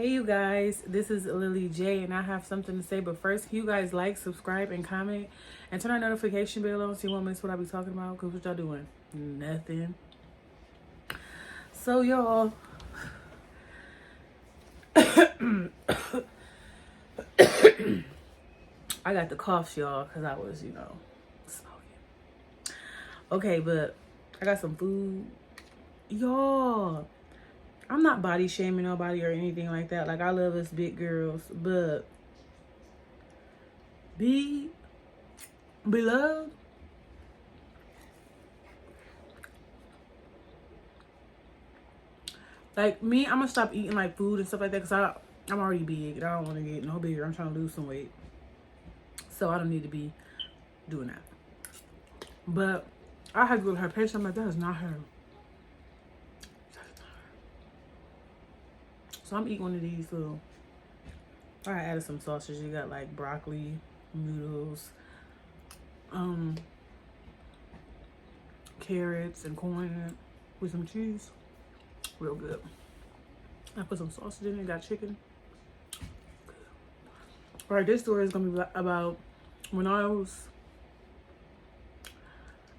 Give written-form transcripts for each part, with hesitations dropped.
Hey you guys, this is Lillyjjt and I have something to say, but first, can you guys like, subscribe, and comment, and turn our notification bell on so you won't miss what I be talking about, because what y'all doing? Nothing. So y'all, I got the cough, y'all, because I was, smoking. Okay, but I got some food. Y'all, I'm not body shaming nobody or anything like that. Like, I love us big girls, but be beloved. Like me, I'm gonna stop eating like food and stuff like that because I'm already big and I don't want to get no bigger. I'm trying to lose some weight, so I don't need to be doing that. But I had to go to her patient. I'm like, that is not her. So I'm eating one of these little. I added some sausage. You got like broccoli, noodles, carrots, and corn in it with some cheese. Real good. I put some sausage in it. Got chicken. All right, this story is gonna be about when I was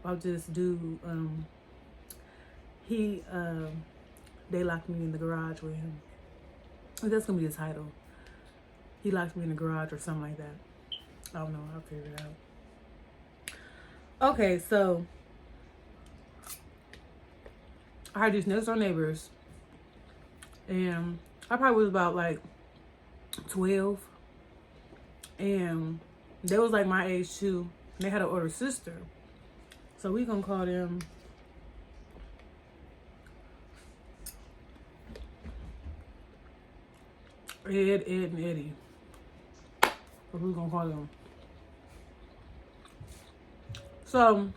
about this dude. They locked me in the garage with him. That's gonna be the title. He locked me in the garage or something like that. I don't know. I'll figure it out. Okay, so I had these next door neighbors, and I probably was about like 12, and they was like my age too. They had an older sister, so we gonna call them Ed, and Eddie. What we gonna call them? So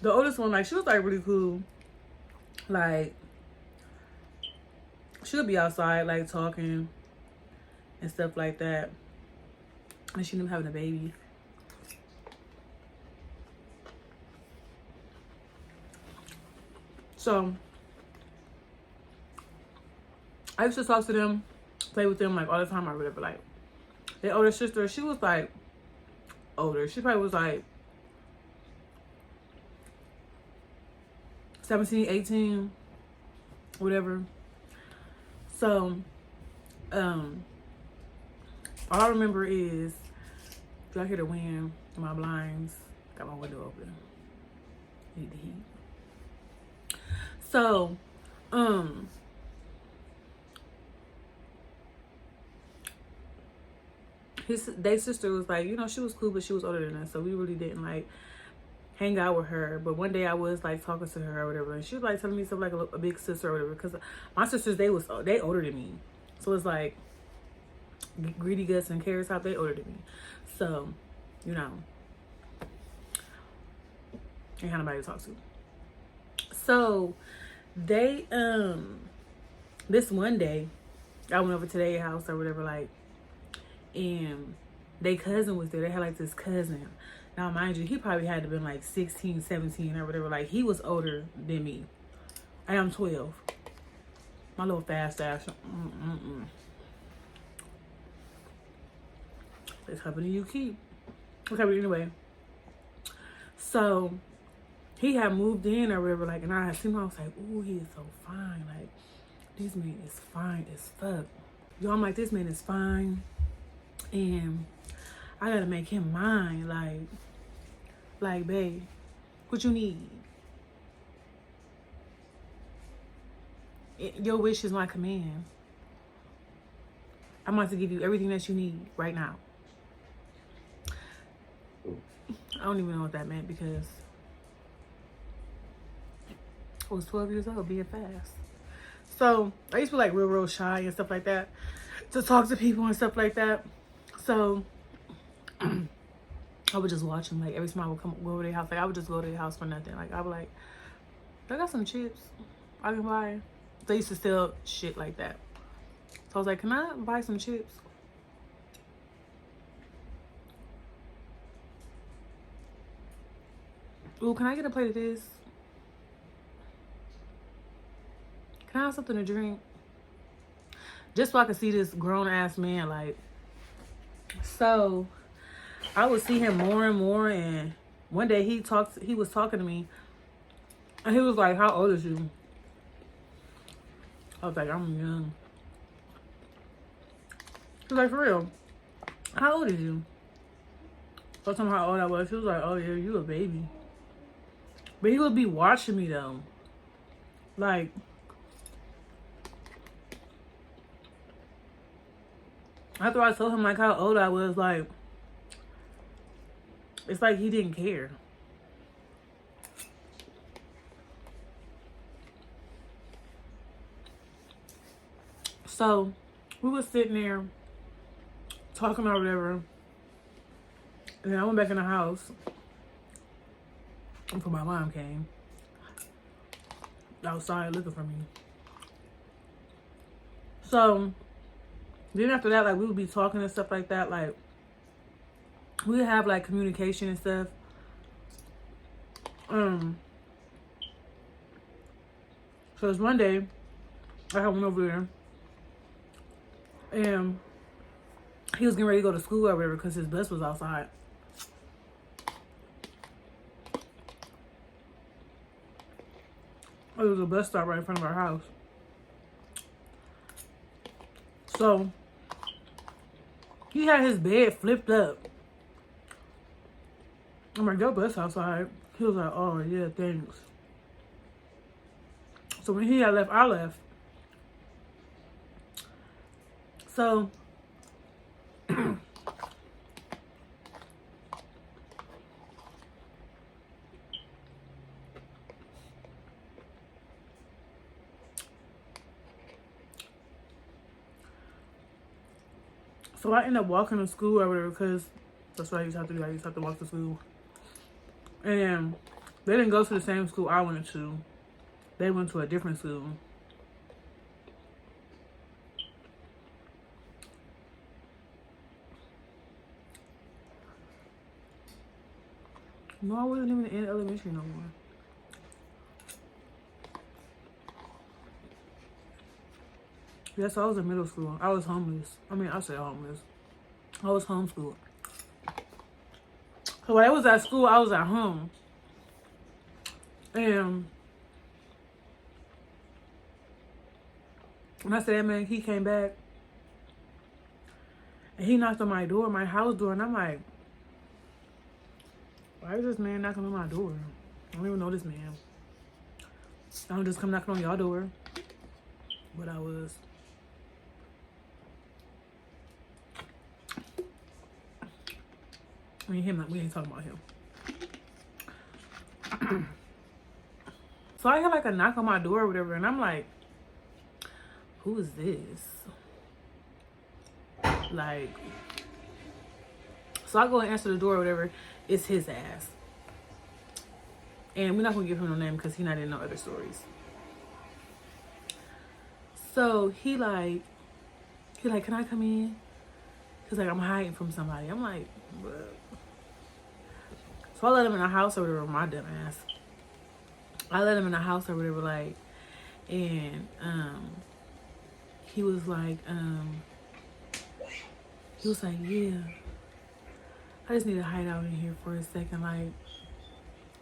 the oldest one, like, she was like really cool. Like, she'll be outside like talking and stuff like that. And she ended up having a baby. So I used to talk to them, play with them like all the time or whatever. Like, their older sister, she was like older. She probably was like 17, 18, whatever. So, all I remember is, do I hear the wind in my blinds? Got my window open. Need the heat. So, their sister was like, she was cool, but she was older than us, so we really didn't like hang out with her. But one day I was like talking to her or whatever, and she was like telling me something like a big sister or whatever, because my sisters, they older than me, so it's like greedy guts and carrots out, they older than me, so ain't had nobody to talk to. So they this one day I went over to their house or whatever, like, and their cousin was there. They had like this cousin. Now, mind you, he probably had to been like 16, 17 or whatever. Like, he was older than me. I am 12. My little fast ass. This company you keep. Okay, but anyway. So, he had moved in or whatever. Like, and I had seen him. I was like, ooh, he is so fine. Like, this man is fine as fuck. Yo, I'm like, this man is fine. And I gotta make him mine. Like, babe, what you need? Your wish is my command. I'm about to give you everything that you need right now. I don't even know what that meant, because I was 12 years old being fast. So I used to be like real shy and stuff like that, to talk to people and stuff like that. So I would just watch them. Like, every time I would go over their house, like, I would just go to their house for nothing. Like, I would like, I got some chips I can buy. They used to sell shit like that. So I was like, can I buy some chips? Ooh, can I get a plate of this? can I have something to drink? Just so I could see this grown-ass man, like. So, I would see him more and more, and one day he was talking to me, and he was like, how old is you? I was like, I'm young. He was like, for real, how old is you? I told him how old I was. He was like, oh yeah, you a baby. But he would be watching me though. Like, after I told him like how old I was, like, it's like he didn't care. So we was sitting there talking or whatever, and then I went back in the house before my mom came outside looking for me. So then after that, like, we would be talking and stuff like that. Like, we would have like communication and stuff. So it's one day I went over there, and he was getting ready to go to school or whatever because his bus was outside. There was a bus stop right in front of our house. So he had his bed flipped up. I'm like, your bus outside. He was like, oh yeah, thanks. So when he had left, I left. So I ended up walking to school or whatever because that's what I used to have to do. I used to have to walk to school. And they didn't go to the same school I went to. They went to a different school. No, I wasn't even in elementary no more. Yes, I was in middle school. I was homeless. I mean, I said homeless. I was homeschooled. So when I was at school, I was at home. And when I said that, man, he came back. And he knocked on my door, my house door. And I'm like, why is this man knocking on my door? I don't even know this man. I don't just come knocking on y'all door. But I was. I mean, we ain't talking about him. So I hear like a knock on my door or whatever, and I'm like, who is this? Like, so I go and answer the door or whatever. It's his ass. And we're not gonna give him no name because he's not in no other stories. So he like, can I come in? He's like, I'm hiding from somebody. I'm like, what? So I let him in the house or whatever, my dumb ass. I let him in the house or whatever, like, and he was like, yeah, I just need to hide out in here for a second, like,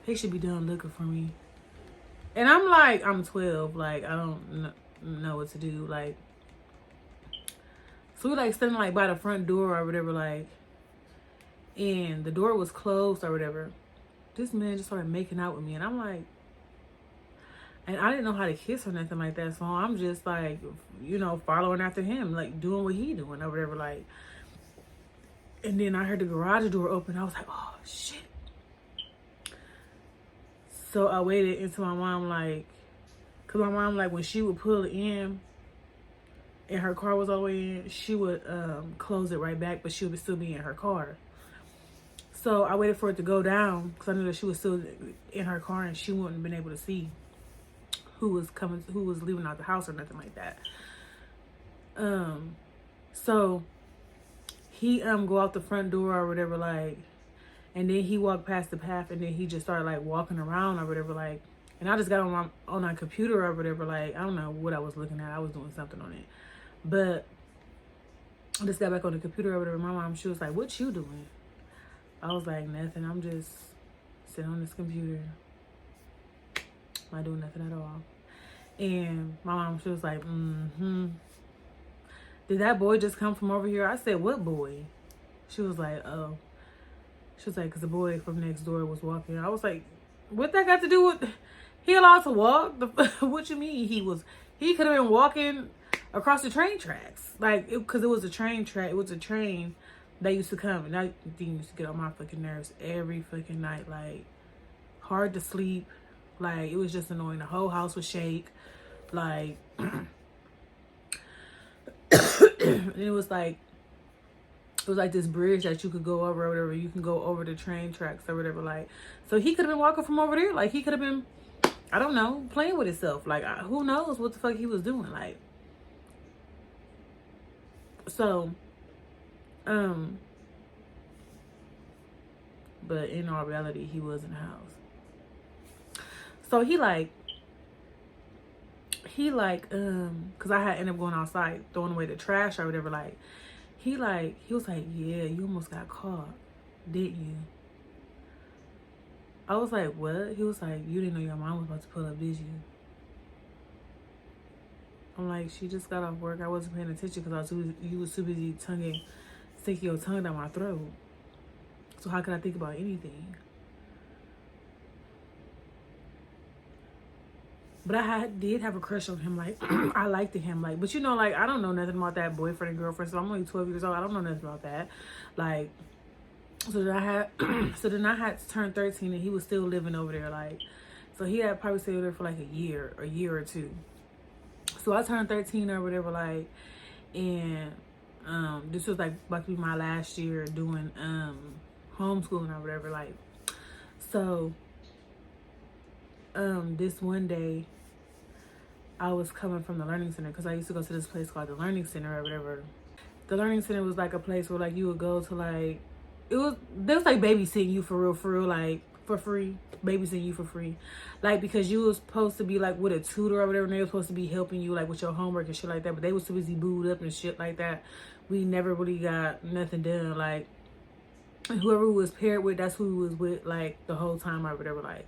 they should be done looking for me. And I'm like, I'm 12, like, I don't know what to do, like, so we like standing like by the front door or whatever, like, and the door was closed or whatever. This man just started making out with me, and I'm like, and I didn't know how to kiss or nothing like that, so I'm just like, you know, following after him, like doing what he doing or whatever, like. And then I heard the garage door open. I was like, oh shit. So I waited until my mom, like, cause my mom, like, when she would pull it in and her car was all the way in, she would close it right back, but she would still be in her car. So I waited for it to go down because I knew that she was still in her car and she wouldn't have been able to see who was leaving out the house or nothing like that. So he go out the front door or whatever, like, and then he walked past the path, and then he just started like walking around or whatever, like, and then he And I just got on my computer or whatever. Like, I don't know what I was looking at. I was doing something on it. But I just got back on the computer or whatever. My mom, she was like, what you doing? I was like, nothing. I'm just sitting on this computer. Not doing nothing at all. And my mom, she was like, did that boy just come from over here? I said, what boy? She was like, oh. She was like, because the boy from next door was walking. I was like, what that got to do with... He allowed to walk? What you mean he could have been walking across the train tracks. Like, because it was a train track. It was a train that used to come. And that thing used to get on my fucking nerves every fucking night. Like, hard to sleep. Like, it was just annoying. The whole house would shake. Like, and it was like this bridge that you could go over or whatever. You can go over the train tracks or whatever. Like, so he could have been walking from over there. Like, he could have been, I don't know, playing with himself. Like, who knows what the fuck he was doing. Like, so, but in all reality, he was in the house. So he cause I had ended up going outside, throwing away the trash or whatever. Like, he was like, yeah, you almost got caught, didn't you? I was like, what? He was like, you didn't know your mom was about to pull up, did you? I'm like, she just got off work. I wasn't paying attention because you was too busy sticking your tongue down my throat. So how could I think about anything? But I did have a crush on him. Like, I liked him. Like, but you know, like, I don't know nothing about that boyfriend and girlfriend. So I'm only 12 years old. I don't know nothing about that. Like, so then I had to turn 13 and he was still living over there. Like, so he had probably stayed there for like a year or two. So I turned 13 or whatever, like, and this was like about to be my last year doing homeschooling or whatever. Like, so this one day I was coming from the learning center because I used to go to this place called the learning center or whatever. The learning center was like a place where like you would go to, like, they was like babysitting you for real, like, for free, babysitting you for free, like, because you was supposed to be like with a tutor or whatever, and they were supposed to be helping you like with your homework and shit like that, but they was too busy booed up and shit like that. We never really got nothing done. Like, whoever we was paired with, that's who we was with like the whole time or whatever. Like,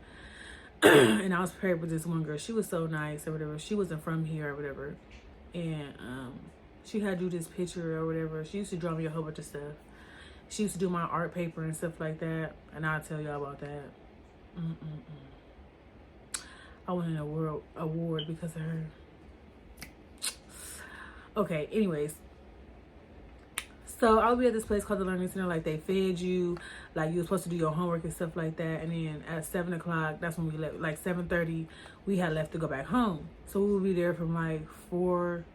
and I was paired with this one girl. She was so nice or whatever. She wasn't from here or whatever, and she had drew this picture or whatever. She used to draw me a whole bunch of stuff. She used to do my art paper and stuff like that, and I'll tell y'all about that. I won an award because of her. Okay, anyways. So I'll be at this place called the Learning Center. Like, they fed you, like, you were supposed to do your homework and stuff like that. And then at 7 o'clock, that's when we left. Like 7:30, we had left to go back home. So we would be there from like 4.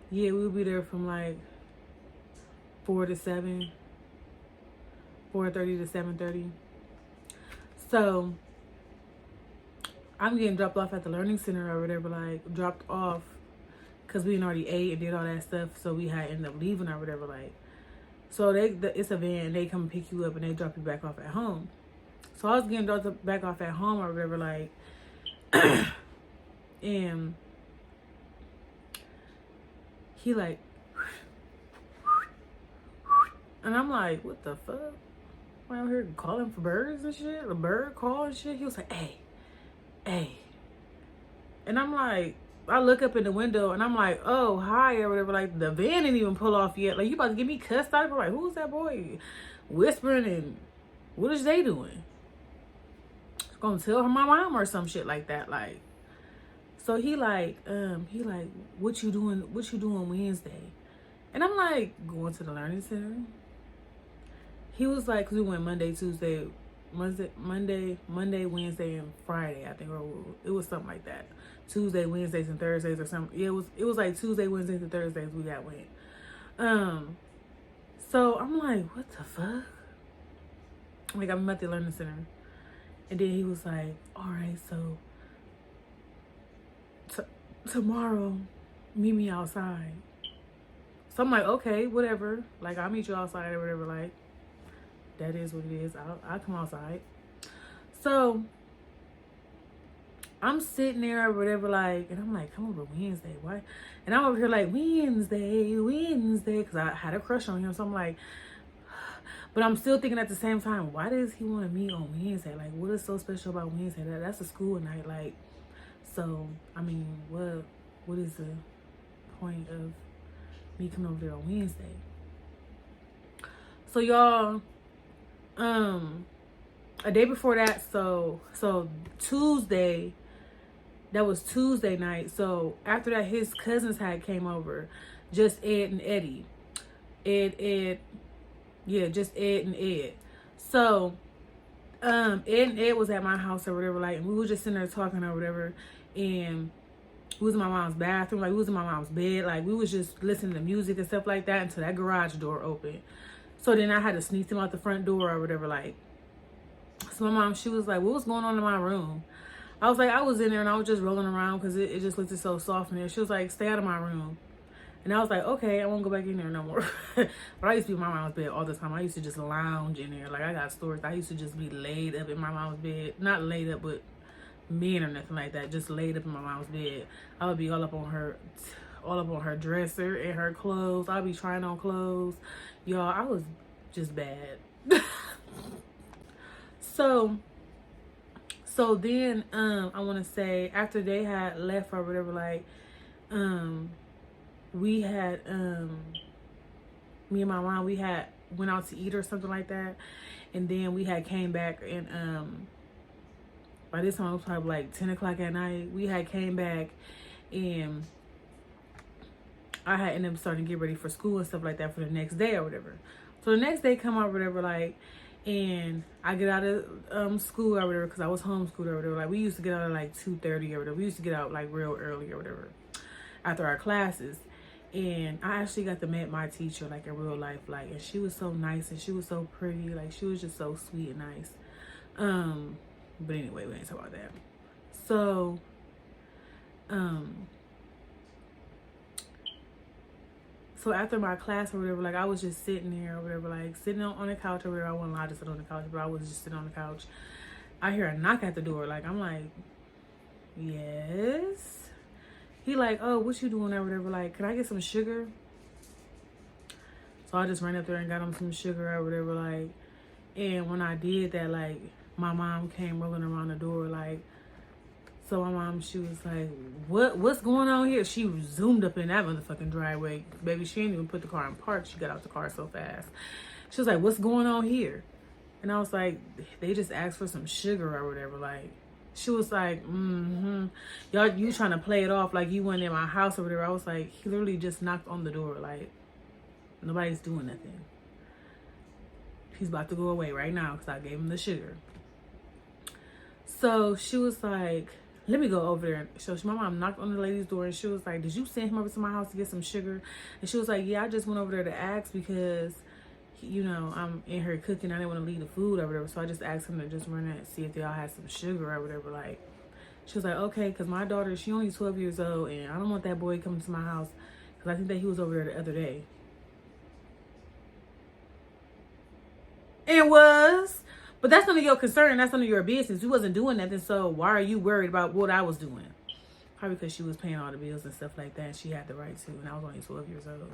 Yeah, we would be there from like 4 to 7. 4:30 to 7:30. So I'm getting dropped off at the Learning Center or whatever, like, dropped off because we had already ate and did all that stuff. So we had ended up leaving or whatever, like. So it's a van. They come pick you up and they drop you back off at home. So I was getting dropped back off at home or whatever, like, and he like, and I'm like, what the fuck? I'm out here calling for birds and shit. A bird call and shit. He was like, hey. And I'm like, I look up in the window and I'm like, oh, hi, or whatever. Like, the van didn't even pull off yet. Like, you about to get me cussed out? I'm like, who's that boy whispering and what is they doing? Gonna tell her my mom or some shit like that. Like, so he like, what you doing Wednesday? And I'm like, going to the Learning Center. He was like, cause we went Monday, Wednesday, and Friday, I think, or it was something like that. Tuesday, Wednesdays, and Thursdays or something. Yeah, it was like Tuesday, Wednesdays, and Thursdays we got went. So I'm like, what the fuck? Like, I'm at the Learning Center. And then he was like, all right, so tomorrow, meet me outside. So I'm like, okay, whatever. Like, I'll meet you outside or whatever. Like, that is what it is. I'll come outside. So I'm sitting there or whatever, like, and I'm like, come over Wednesday, why? And I'm over here like, Wednesday, because I had a crush on him. So I'm like, but I'm still thinking at the same time, why does he want to meet on Wednesday? Like, what is so special about Wednesday? That's a school night, like. So I mean, what is the point of me coming over there on Wednesday? So y'all, a day before that, so Tuesday. That was Tuesday night. So after that, his cousins had came over, just Ed and Eddie. Just Ed and Ed. So Ed and Ed was at my house or whatever, like, and we were just sitting there talking or whatever, and we was in my mom's bathroom, like we was in my mom's bed, like we was just listening to music and stuff like that until that garage door opened. So then I had to sneak him out the front door or whatever, like. So my mom, she was like, what was going on in my room? I was like, I was in there and I was just rolling around because it just looked so soft in there. She was like, stay out of my room. And I was like, okay, I won't go back in there no more. But I used to be in my mom's bed all the time. I used to just lounge in there. Like, I got stories. I used to just be laid up in my mom's bed. Not laid up, but men or nothing like that. Just laid up in my mom's bed. I would be all up on her dresser and her clothes. I'd be trying on clothes. Y'all, I was just bad. So then, I want to say, after they had left or whatever, like, we had, me and my mom, we had went out to eat or something like that. And then we had came back and, by this time it was probably like 10 o'clock at night. We had came back and I had ended up starting to get ready for school and stuff like that for the next day or whatever. So the next day come out or whatever, like, and I get out of school or whatever, because I was homeschooled or whatever. Like, we used to get out at like 2:30 or whatever. We used to get out like real early or whatever after our classes. And I actually got to meet my teacher like in real life, like, and she was so nice and she was so pretty. Like, she was just so sweet and nice. But anyway, we ain't talk about that. So, so after my class or whatever, like, I was just sitting there or whatever, like, sitting on the couch or whatever. I wasn't allowed to sit on the couch, but I was just sitting on the couch. I hear a knock at the door. Like, I'm like, yes. He like, oh, what you doing or whatever? Like, can I get some sugar? So I just ran up there and got him some sugar or whatever, like. And when I did that, like, my mom came rolling around the door, like. So my mom, she was like, what's going on here? She zoomed up in that motherfucking driveway. Baby, she didn't even put the car in park. She got out the car so fast. She was like, what's going on here? And I was like, they just asked for some sugar or whatever. Like, she was like, y'all, you trying to play it off like you went in my house or whatever. I was like, he literally just knocked on the door. Like, nobody's doing nothing. He's about to go away right now because I gave him the sugar. So she was like, let me go over there. So my mom knocked on the lady's door and she was like, did you send him over to my house to get some sugar? And she was like, yeah, I just went over there to ask because, you know, I'm in here cooking. I didn't want to leave the food or whatever. So I just asked him to just run and see if y'all had some sugar or whatever. Like, she was like, okay, because my daughter, she only 12 years old and I don't want that boy coming to my house because I think that he was over there the other day. It was. But that's none of your concern. That's none of your business. You wasn't doing nothing. So why are you worried about what I was doing? Probably because she was paying all the bills and stuff like that. And she had the right to. And I was only 12 years old.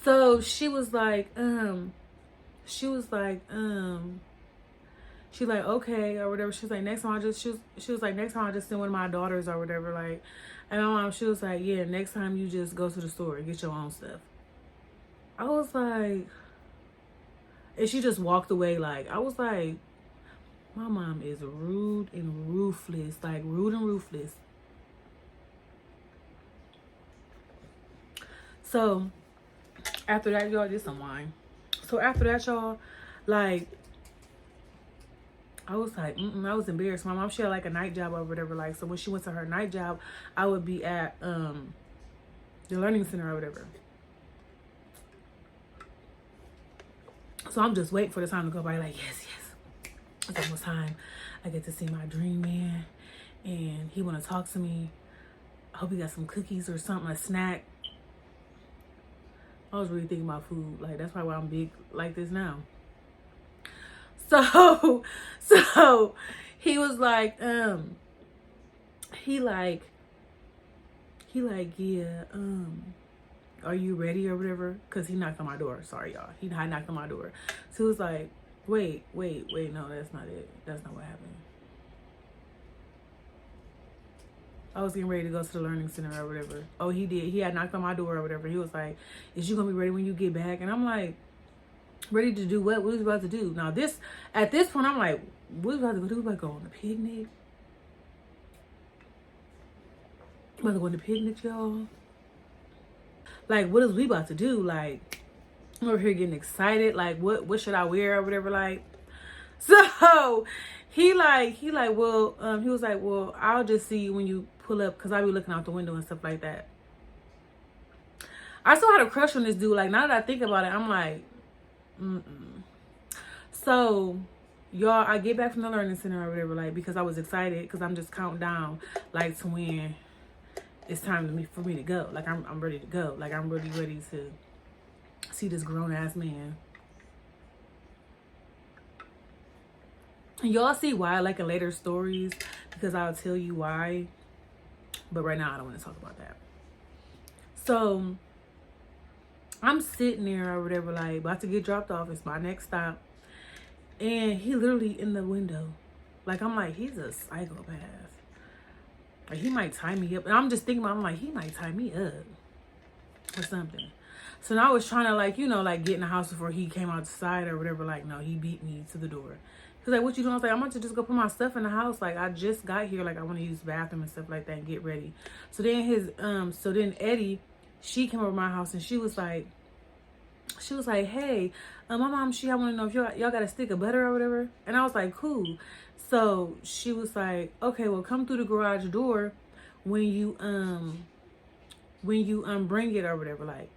So she was like, okay, or whatever. She was like, next time she was like, next time I just send one of my daughters or whatever. Like, and my mom, she was like, yeah, next time you just go to the store and get your own stuff. I was like, and she just walked away. Like, I was like, my mom is rude and ruthless. Like, rude and ruthless. So, after that, y'all, did some wine. So, after that, y'all, like, I was like, I was embarrassed. My mom, she had, like, a night job or whatever. Like, so when she went to her night job, I would be at the learning center or whatever. So I'm just waiting for the time to go by, like, yes. It's almost time. I get to see my dream man, and he want to talk to me. I hope he got some cookies or something, a snack. I was really thinking about food. Like, that's probably why I'm big like this now. So he was like, he like, yeah, are you ready or whatever? Because he knocked on my door. Sorry, y'all. He knocked on my door. So he was like, wait, no, that's not it. That's not what happened. I was getting ready to go to the learning center or whatever. Oh, he did. He had knocked on my door or whatever. He was like, is you going to be ready when you get back? And I'm like, ready to do what? What was he about to do? Now, at this point, I'm like, what was about to go do? About to go on a picnic? About to go on a picnic, y'all? Like, what is we about to do? Like, I'm over here getting excited. Like, what should I wear or whatever? Like, so he well, he was like, well, I'll just see you when you pull up, because I'll be looking out the window and stuff like that. I still had a crush on this dude. Like, now that I think about it, I'm like, So, y'all, I get back from the learning center or whatever, like, because I was excited, because I'm just counting down, like, to when it's time for me to go. Like, I'm ready to go. Like, I'm really ready to see this grown-ass man. And y'all see why I like it later stories, because I'll tell you why. But right now, I don't want to talk about that. So, I'm sitting there or whatever, like, about to get dropped off. It's my next stop. And he literally in the window. Like, I'm like, he's a psychopath. Like, he might tie me up. And I'm just thinking, I'm like, he might tie me up or something. So now I was trying to, like, you know, like, get in the house before he came outside or whatever. Like, no, he beat me to the door. He was like, what you doing? I was like, I'm about to just go put my stuff in the house. Like, I just got here. Like, I want to use the bathroom and stuff like that and get ready. So then Eddie, she came over to my house and she was like, hey, my mom, I want to know if y'all got a stick of butter or whatever. And I was like, cool. So she was like, okay, well, come through the garage door when you bring it or whatever. Like,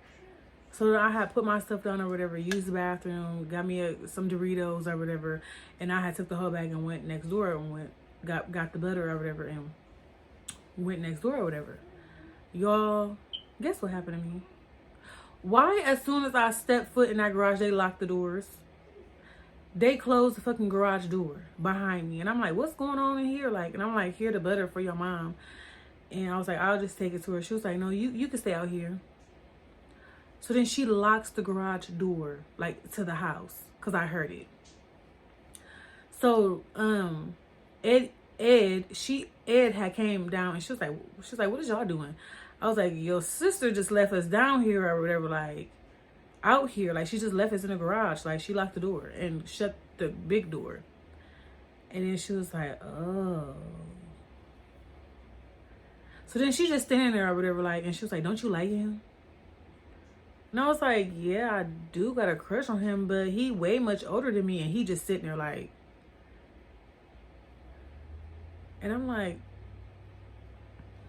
so I had put my stuff down or whatever, used the bathroom, got me some Doritos or whatever, and I had took the whole bag and went next door and got the butter or whatever and went next door or whatever. Y'all, guess what happened to me? Why, as soon as I stepped foot in that garage, they locked the doors? They closed the fucking garage door behind me. And I'm like, what's going on in here? Like, and I'm like, here the butter for your mom. And I was like, I'll just take it to her. She was like, no, you can stay out here. So then she locks the garage door, like, to the house, because I heard it. So, Ed had came down, and she was like, what is y'all doing? I was like, your sister just left us down here or whatever, like, out here. Like, she just left us in the garage. Like, she locked the door and shut the big door. And then she was like, oh. So then she just standing there or whatever, like, and she was like, don't you like him? And I was like, yeah, I do got a crush on him, but he way much older than me, and he just sitting there like. And I'm like,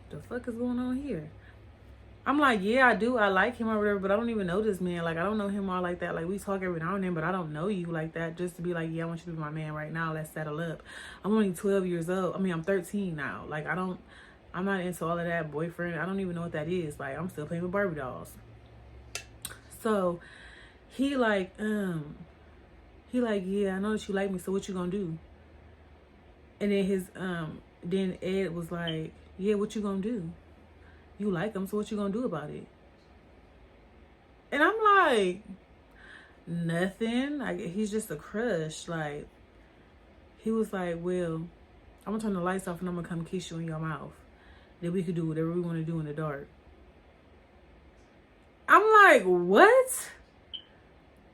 the fuck is going on here? I'm like, yeah, I do. I like him or whatever, but I don't even know this man. Like, I don't know him all like that. Like, we talk every now and then, but I don't know you like that. Just to be like, yeah, I want you to be my man right now. Let's settle up. I'm only 12 years old. I mean, I'm 13 now. Like, I'm not into all of that boyfriend. I don't even know what that is. Like, I'm still playing with Barbie dolls. So he like, yeah, I know that you like me, so what you gonna do? And then then Ed was like, yeah, what you gonna do? You like him, so what you gonna do about it? And I'm like, nothing. He's just a crush. Like, he was like, well, I'm gonna turn the lights off and I'm gonna come kiss you in your mouth. Then we could do whatever we want to do in the dark. I'm like, what?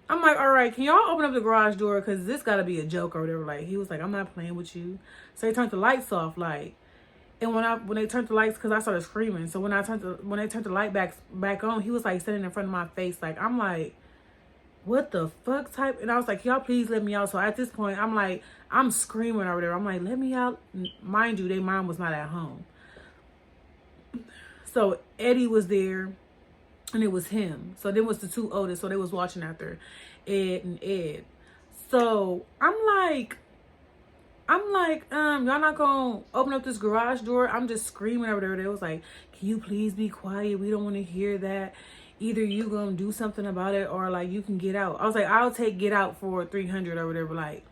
I'm like, all right, can y'all open up the garage door? Because this got to be a joke or whatever. Like, he was like, I'm not playing with you. So he turned the lights off, like, and when they turned the lights, because I started screaming. So when they turned the light back on, he was like sitting in front of my face. Like, I'm like, what the fuck type? And I was like, y'all please let me out. So at this point, I'm like, I'm screaming or whatever. I'm like, let me out. Mind you, their mom was not at home. So Eddie was there. And it was him. So there was the two oldest. So they was watching after Ed and Ed. So I'm like, y'all not gonna open up this garage door? I'm just screaming over there. They was like, can you please be quiet? We don't want to hear that. Either you gonna do something about it or like you can get out. I was like, I'll take get out for $300 or whatever. Like,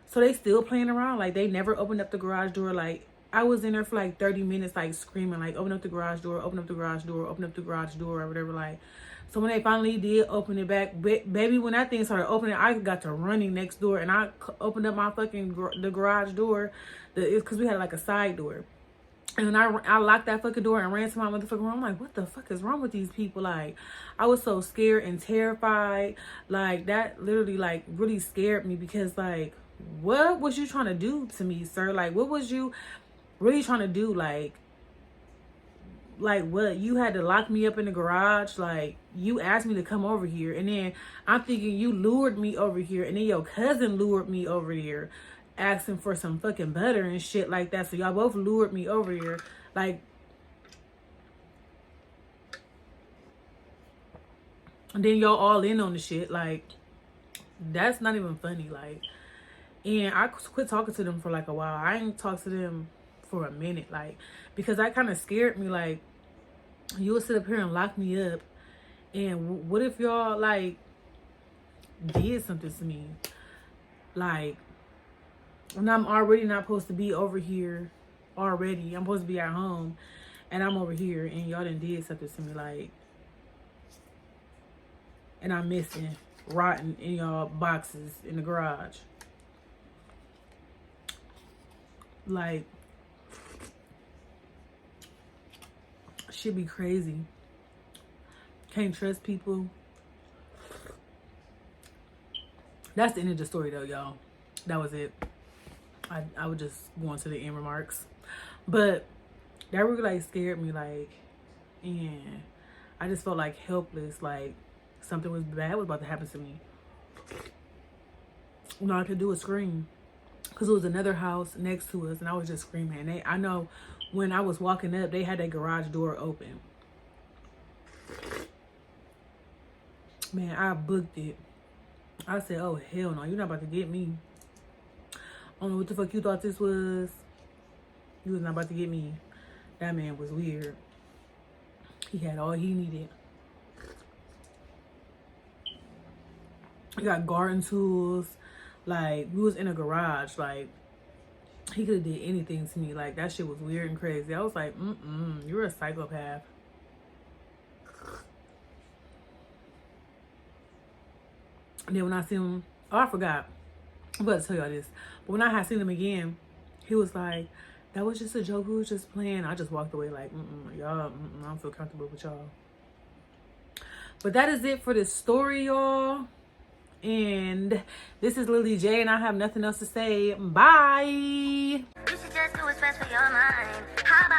So they still playing around. Like, they never opened up the garage door. Like, I was in there for like 30 minutes, like screaming, like, open up the garage door, open up the garage door, open up the garage door, or whatever. Like, so when they finally did open it back, baby, when that thing started opening, I got to running next door, and I opened up my fucking the garage door. It's because we had like a side door. And I locked that fucking door and ran to my motherfucking room. I'm like, what the fuck is wrong with these people? Like, I was so scared and terrified. Like, that literally, like, really scared me because, like, what was you trying to do to me, sir? Like, what was you really trying to do? Like what? You had to lock me up in the garage? Like, you asked me to come over here. And then I'm thinking you lured me over here. And then your cousin lured me over here, asking for some fucking butter and shit like that. So y'all both lured me over here. Like, and then y'all all in on the shit. Like, that's not even funny. Like, and I quit talking to them for like a while. I ain't talked to them for a minute. Like, because that kind of scared me. Like, you would sit up here and lock me up. And what if y'all, like, did something to me? Like, when I'm already not supposed to be over here already. I'm supposed to be at home. And I'm over here. And y'all done did something to me. Like, and I'm missing, rotten in y'all boxes in the garage. Like, should be crazy. Can't trust people. That's the end of the story though, y'all. That was it. I would just go on to the end remarks. But that really like scared me, like, and I just felt like helpless, like something was bad was about to happen to me. All I could do was scream. Because it was another house next to us, and I was just screaming. And I know when I was walking up, they had that garage door open. Man, I booked it. I said, oh, hell no, you're not about to get me. I don't know what the fuck you thought this was. You was not about to get me. That man was weird. He had all he needed. He got garden tools. Like, we was in a garage. Like, he could have did anything to me. Like, that shit was weird and crazy. I was like, you're a psychopath. And then when I seen him, oh, I forgot. I'm about to tell y'all this. But when I had seen him again, he was like, that was just a joke. We was just playing. I just walked away like, y'all, I don't feel comfortable with y'all. But that is it for this story, y'all. And this is Lillyjjt, and I have nothing else to say. Bye. You should just do what's best for your mind. How about